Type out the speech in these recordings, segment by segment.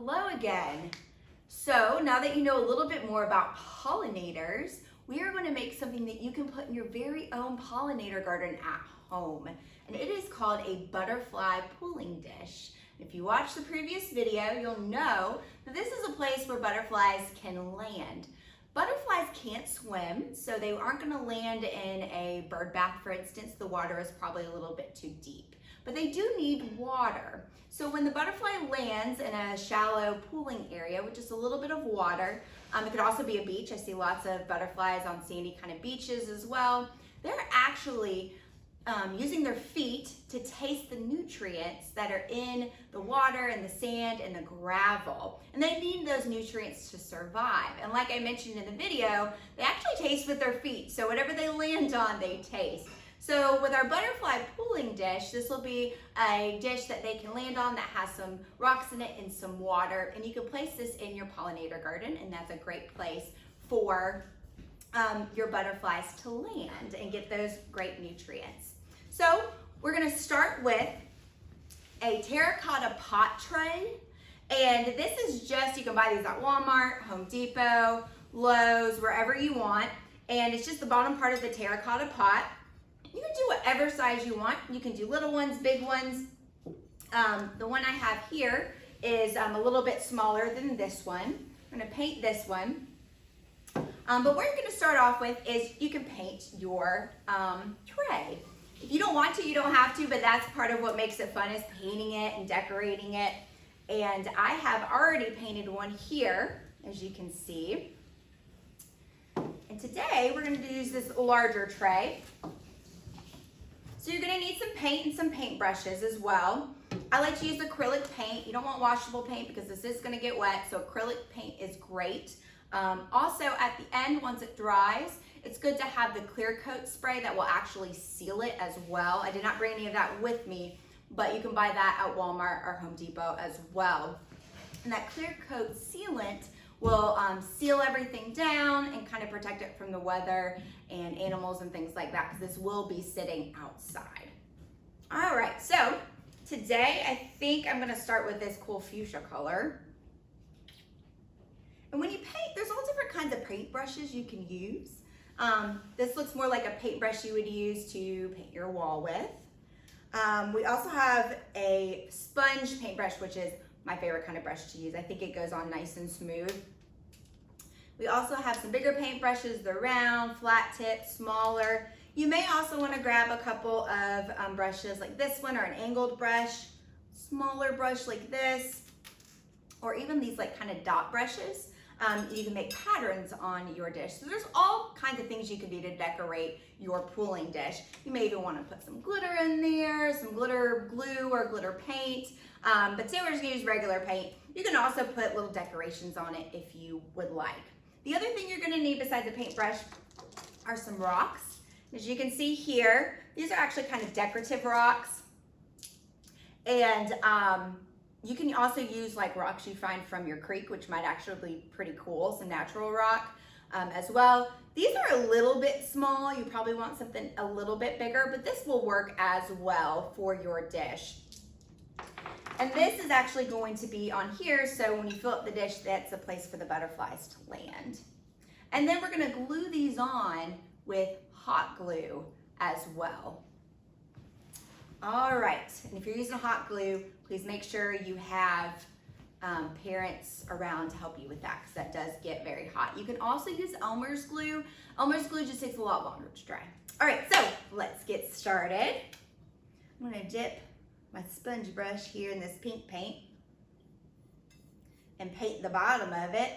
Hello again. So now that you know a little bit more about pollinators, we are going to make something that you can put in your very own pollinator garden at home. And it is called a butterfly pooling dish. If you watched the previous video, you'll know that this is a place where butterflies can land. Butterflies can't swim, so they aren't going to land in a bird bath, for instance. The water is probably a little bit too deep. But they do need water. So when the butterfly lands in a shallow pooling area with just a little bit of water, it could also be a beach. I see lots of butterflies on sandy kind of beaches as well. They're actually using their feet to taste the nutrients that are in the water and the sand and the gravel. And they need those nutrients to survive. And like I mentioned in the video, they actually taste with their feet. So whatever they land on, they taste. So with our butterfly pooling dish, this will be a dish that they can land on that has some rocks in it and some water. And you can place this in your pollinator garden, and that's a great place for your butterflies to land and get those great nutrients. So we're gonna start with a terracotta pot tray. And this is just, you can buy these at Walmart, Home Depot, Lowe's, wherever you want. And it's just the bottom part of the terracotta pot. You can do whatever size you want. You can do little ones, big ones. The one I have here is a little bit smaller than this one. I'm gonna paint this one. But what you're gonna start off with is you can paint your tray. If you don't want to, you don't have to, but that's part of what makes it fun is painting it and decorating it. And I have already painted one here, as you can see. And today we're gonna use this larger tray. So you're gonna need some paint and some paint brushes as well. I like to use acrylic paint. You don't want washable paint because this is gonna get wet, so acrylic paint is great. Also at the end, once it dries, it's good to have the clear coat spray that will actually seal it as well. I did not bring any of that with me, but you can buy that at Walmart or Home Depot as well. And that clear coat sealant will seal everything down and kind of protect it from the weather and animals and things like that, because this will be sitting outside. All right, so today I think I'm gonna start with this cool fuchsia color. And when you paint, there's all different kinds of paint brushes you can use. This looks more like a paintbrush you would use to paint your wall with. We also have a sponge paintbrush, which is my favorite kind of brush to use. I think it goes on nice and smooth. We also have some bigger paint brushes. They're round, flat tip, smaller. You may also want to grab a couple of brushes like this one, or an angled brush, smaller brush like this, or even these like kind of dot brushes. You can make patterns on your dish. So there's all kinds of things you can do to decorate your pooling dish. You may even want to put some glitter in there, some glitter glue or glitter paint. But today we're just gonna use regular paint. You can also put little decorations on it if you would like. The other thing you're gonna need besides a paintbrush are some rocks. As you can see here, these are actually kind of decorative rocks. And you can also use like rocks you find from your creek, which might actually be pretty cool, some natural rock as well. These are a little bit small. You probably want something a little bit bigger, but this will work as well for your dish. And this is actually going to be on here, so when you fill up the dish, that's a place for the butterflies to land. And then we're gonna glue these on with hot glue as well. All right, and if you're using hot glue, please make sure you have parents around to help you with that, because that does get very hot. You can also use Elmer's glue. Elmer's glue just takes a lot longer to dry. All right, so let's get started. I'm gonna dip my sponge brush here in this pink paint and paint the bottom of it.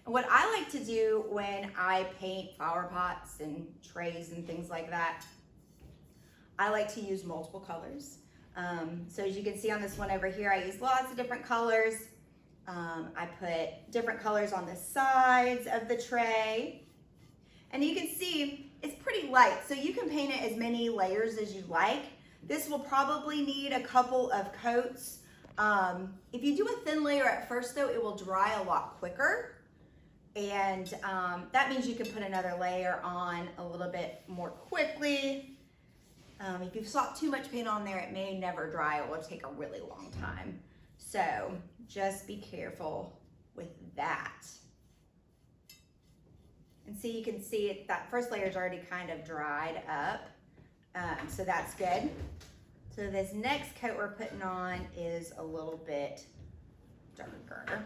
And what I like to do when I paint flower pots and trays and things like that, I like to use multiple colors. So as you can see on this one over here, I use lots of different colors. I put different colors on the sides of the tray. And you can see it's pretty light, so you can paint it as many layers as you like. This will probably need a couple of coats. If you do a thin layer at first though, it will dry a lot quicker. And that means you can put another layer on a little bit more quickly. If you've slapped too much paint on there, it may never dry. It will take a really long time So just be careful with that. And see, you can see it, that first layer is already kind of dried up. So that's good. So this next coat we're putting on is a little bit darker.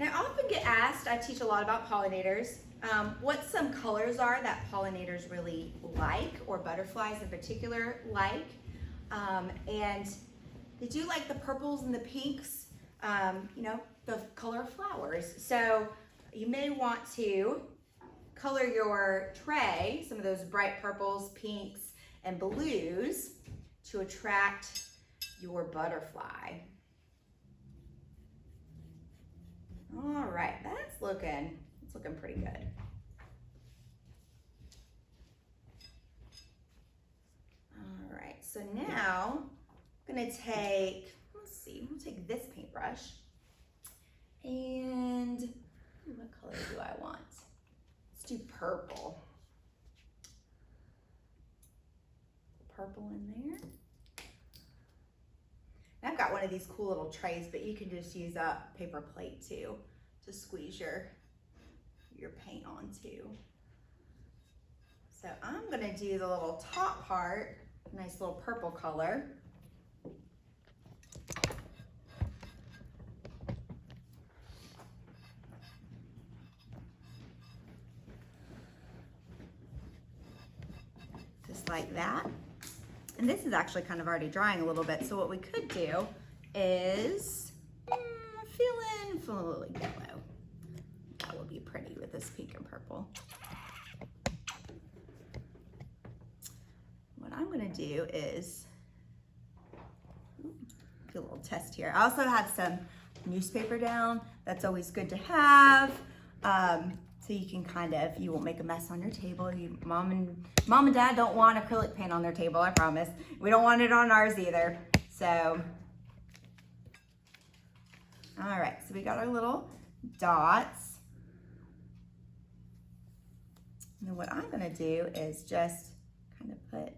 And I often get asked, I teach a lot about pollinators, what some colors are that pollinators really like, or butterflies in particular like. And they do like the purples and the pinks, you know, the color of flowers. So you may want to color your tray, some of those bright purples, pinks, and blues to attract your butterfly. All right, it's looking pretty good. All right, so now I'm gonna take, we'll take this paintbrush and what color do I want? Let's do purple. Purple in there. And I've got one of these cool little trays, but you can just use a paper plate too to squeeze your paint onto. So I'm gonna do the little top part, nice little purple color. Just like that. And this is actually kind of already drying a little bit, so what we could do is fill a little yellow. That will be pretty with this pink and purple. What I'm gonna do is do a little test here. I also have some newspaper down. That's always good to have. So you can kind of, you won't make a mess on your table. Mom and dad don't want acrylic paint on their table, I promise. We don't want it on ours either. So, all right, so we got our little dots. And then what I'm gonna do is just kind of put,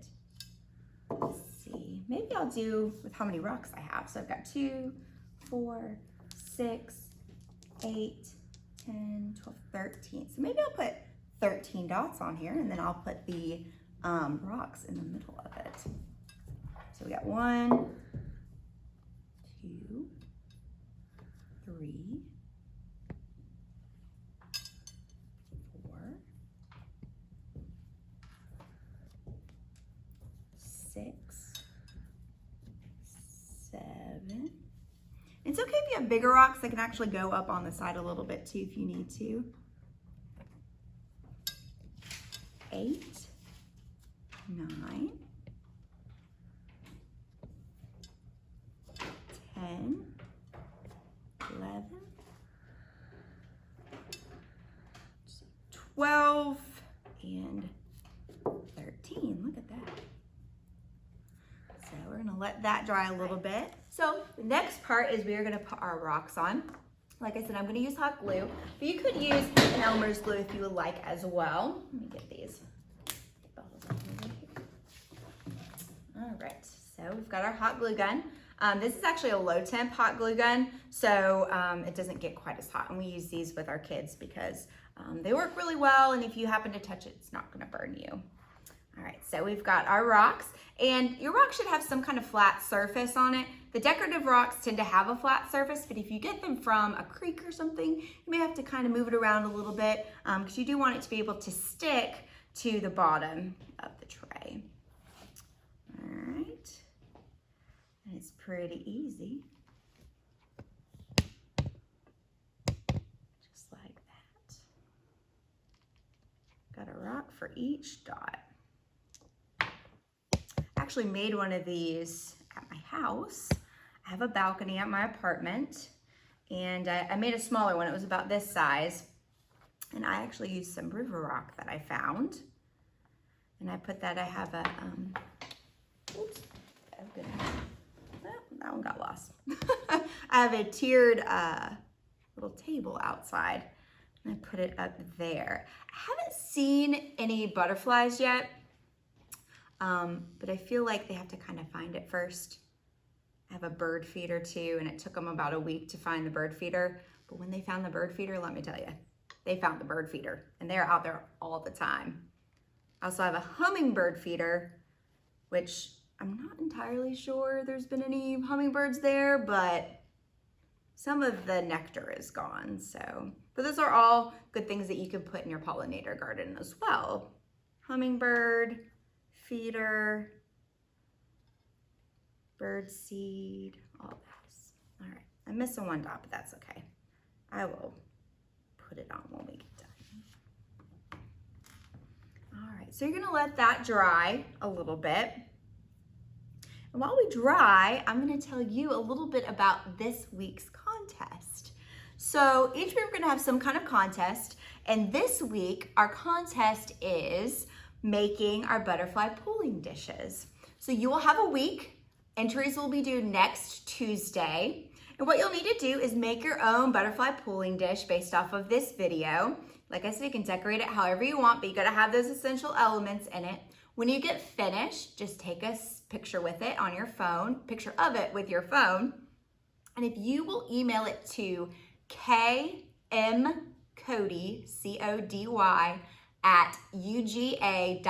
let's see, maybe I'll do with how many rocks I have. So I've got 2, 4, 6, 8, 10, 12, 13. So maybe I'll put 13 dots on here, and then I'll put the rocks in the middle of it. So we got 1, 2, 3, 4, 6, 7. It's okay if you have bigger rocks. They can actually go up on the side a little bit too if you need to. 8, 9, 10, 11, 12, and 13. Look at that. So we're gonna let that dry a little bit. So the next part is we are gonna put our rocks on. Like I said, I'm gonna use hot glue, but you could use an Elmer's glue if you would like as well. Let me get these bottles out over here. All right, so we've got our hot glue gun. This is actually a low temp hot glue gun, so it doesn't get quite as hot. And we use these with our kids because they work really well, and if you happen to touch it, it's not gonna burn you. All right, so we've got our rocks, and your rock should have some kind of flat surface on it. The decorative rocks tend to have a flat surface, but if you get them from a creek or something, you may have to kind of move it around a little bit because you do want it to be able to stick to the bottom of the tray. All right, and it's pretty easy. Just like that. Got a rock for each dot. Actually made one of these at my house. I have a balcony at my apartment, and I made a smaller one. It was about this size, and I actually used some river rock that I found, and I put that. I have a oops, that one got lost. I have a tiered little table outside, And I put it up there. I haven't seen any butterflies yet, but I feel like they have to kind of find it first. I have a bird feeder too, and it took them about a week to find the bird feeder. But when they found the bird feeder, let me tell you, they found the bird feeder, and they're out there all the time. I also have a hummingbird feeder, which I'm not entirely sure there's been any hummingbirds there, but some of the nectar is gone. So, but those are all good things that you can put in your pollinator garden as well. Hummingbird, feeder, bird seed, all this. All right, I'm missing one dot, but that's okay. I will put it on when we get done. All right, so you're gonna let that dry a little bit. And while we dry, I'm gonna tell you a little bit about this week's contest. So each week we're gonna have some kind of contest, and this week our contest is making our butterfly pooling dishes. So you will have a week. Entries will be due next Tuesday. And what you'll need to do is make your own butterfly pooling dish based off of this video. Like I said, you can decorate it however you want, but you gotta have those essential elements in it. When you get finished, just take a picture with it on your phone, picture of it with your phone. And if you will email it to kmcody, C-O-D-Y, at uga.edu.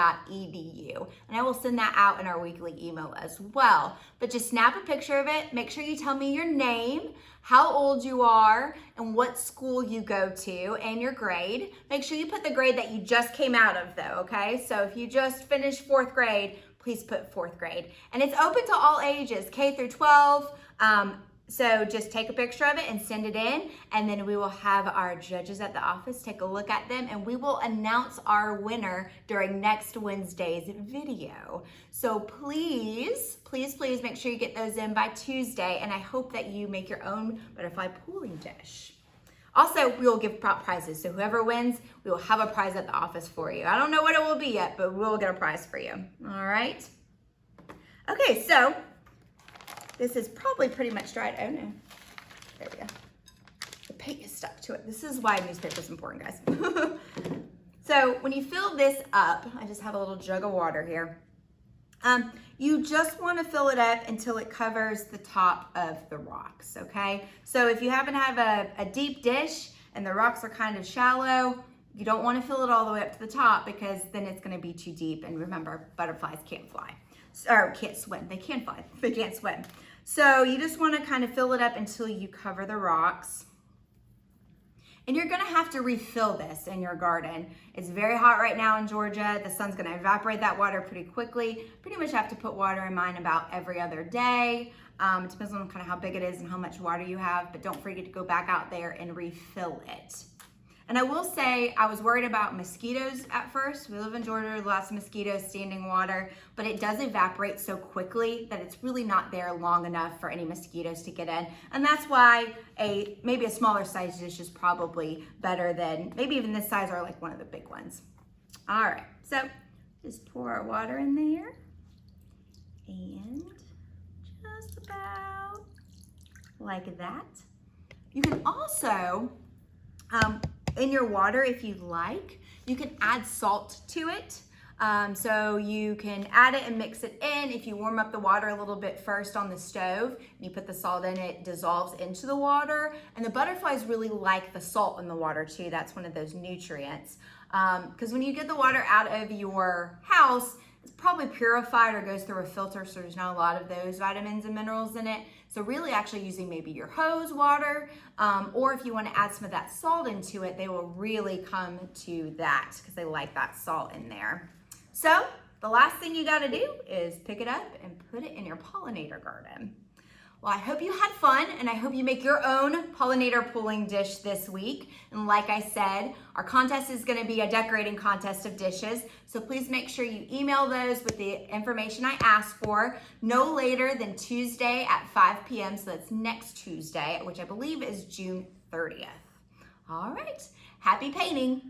And I will send that out in our weekly email as well. But just snap a picture of it. Make sure you tell me your name, how old you are, and what school you go to, and your grade. Make sure you put the grade that you just came out of though, okay? So if you just finished 4th grade, please put 4th grade. And it's open to all ages, K through 12. So just take a picture of it and send it in, and then we will have our judges at the office take a look at them, and we will announce our winner during next Wednesday's video. So please, please, please make sure you get those in by Tuesday, and I hope that you make your own butterfly pooling dish. Also, we will give prizes, so whoever wins, we will have a prize at the office for you. I don't know what it will be yet, but we'll get a prize for you, all right? Okay, so this is probably pretty much dried. Oh no, there we go. The paint is stuck to it. This is why newspaper is important, guys. So when you fill this up, I just have a little jug of water here. You just want to fill it up until it covers the top of the rocks, okay? So if you happen to have a deep dish and the rocks are kind of shallow, you don't want to fill it all the way up to the top because then it's going to be too deep. And remember, butterflies can't fly, or can't swim. They can fly, they can't swim. So you just want to kind of fill it up until you cover the rocks. And you're gonna have to refill this in your garden. It's very hot right now in Georgia. The sun's gonna evaporate that water pretty quickly. Pretty much have to put water in mine about every other day. It depends on kind of how big it is and how much water you have, but don't forget to go back out there and refill it. And I will say, I was worried about mosquitoes at first. We live in Georgia, lots of mosquitoes, standing water, but it does evaporate so quickly that it's really not there long enough for any mosquitoes to get in. And that's why maybe a smaller size dish is probably better than, maybe even this size or like one of the big ones. All right, so just pour our water in there and just about like that. You can also, in your water, if you like, you can add salt to it. So you can add it and mix it in. If you warm up the water a little bit first on the stove, and you put the salt in, it dissolves into the water. And the butterflies really like the salt in the water too. That's one of those nutrients. Because when you get the water out of your house, it's probably purified or goes through a filter, so there's not a lot of those vitamins and minerals in it. So really actually using maybe your hose water, or if you want to add some of that salt into it, they will really come to that because they like that salt in there. So the last thing you got to do is pick it up and put it in your pollinator garden. Well, I hope you had fun, and I hope you make your own pollinator pooling dish this week. And like I said, our contest is going to be a decorating contest of dishes. So please make sure you email those with the information I asked for no later than Tuesday at 5 p.m. So that's next Tuesday, which I believe is June 30th. All right, happy painting.